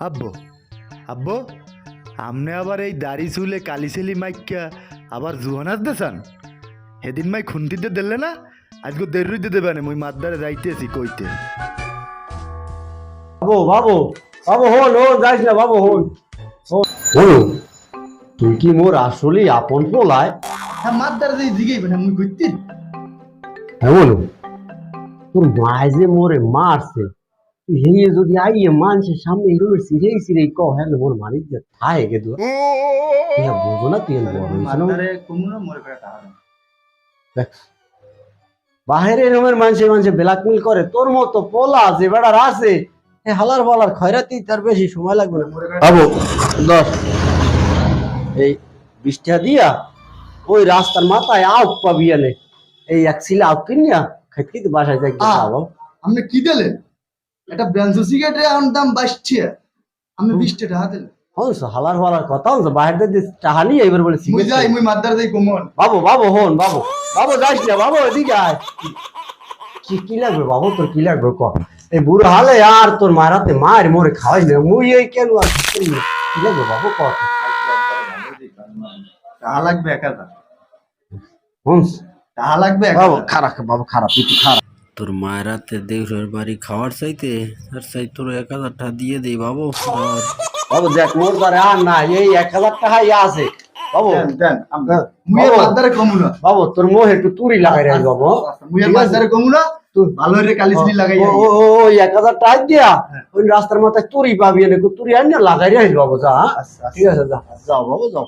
আব্বু আব্বু আমনে আবার এই দাড়ি চুলে কালিছেলি মাইকা আবার জুহানাত দেসান সেদিন মাই খুন্তিতে দিলে না আজকে দেরি দিতে দেবে না মুই মাদ্দারে যাইতেছি কইতে বাবু বাবু বাবু হন হন যাইস না বাবু হন হন তুই কি মোর আসলে আপন পোলায়? হ্যাঁ মাদ্দারে যাই জিগাইবে না মুই কইতে হ্যাঁ বলো তোর মায় যে মোরে মারছে তুই হেয়ে যদি আইয়ে মানুষের সামনে এরকম সিরেই সিরেই কও হ্যাঁ মোর মারিক যে থায় গে দু তুই বুঝো না তুই মাদ্দারে কোমরা মরে করে টাকা বাহিরে এরকমের মানুষে ব্ল্যাকমেল করে তোর মতো পোলা যে বেড়ার আছে হালার বলার খয়রাতি তার বেশি সময় লাগবে না বাবু দশ এই 20 টাকা দিয়া ওই রাস্তার মাথায় আউক পাবি আনে এই এক সিলা আউক কিনিয়া খেতে বাসায় যাই খাবো। আপনি কি দিলেন এটা ব্রাঞ্চো সিগারেটের এখন দাম 22 টাকা আপনি 20 টাকা দিলেন হনস হালার বলার কথা হনস বাহির দিয়ে টাকা নিয়ে এবার বলে মুই যাই মুই মাদ্দারে যাই কোমন বাবু বাবু হন বাবু বাবু যাইস না বাবু এদিকে আয় কি লাগবে বাবু তোর কি লাগবে ক এই বুড়ো হালে আর তোর মারাতে মার মোরে খাওয়াই না মুই এই কেন আর কি লাগবে বাবু ক টাকা লাগবে 1000 হনস টাকা লাগবে বাবু খারাপ বাবু খারাপ একটু খারাপ তোর মায়ের হাতে দেউরের বাড়ি খাওয়ার চাইতে আর চাই তোর 1000 টাকা দিয়ে দেই বাবু। আর বাবু দেখ মোর দ্বারে আর না এই 1000 টাকা ইয়া আছে বাবু দেন মুই মাদ্দারে কমুনা বাবু তোর মোহে একটু তুরি লাগাই রে বাবু মুই মাদ্দারে কমুনা তুই ভালো রে কালিসলি লাগাই ওই 1000 টাকা দিয়া ওই রাস্তার মাথায় তুরি পাবি এনে তুরি আন না লাগাই রে বাবু যা ঠিক আছে যা যাও বাবু যাও।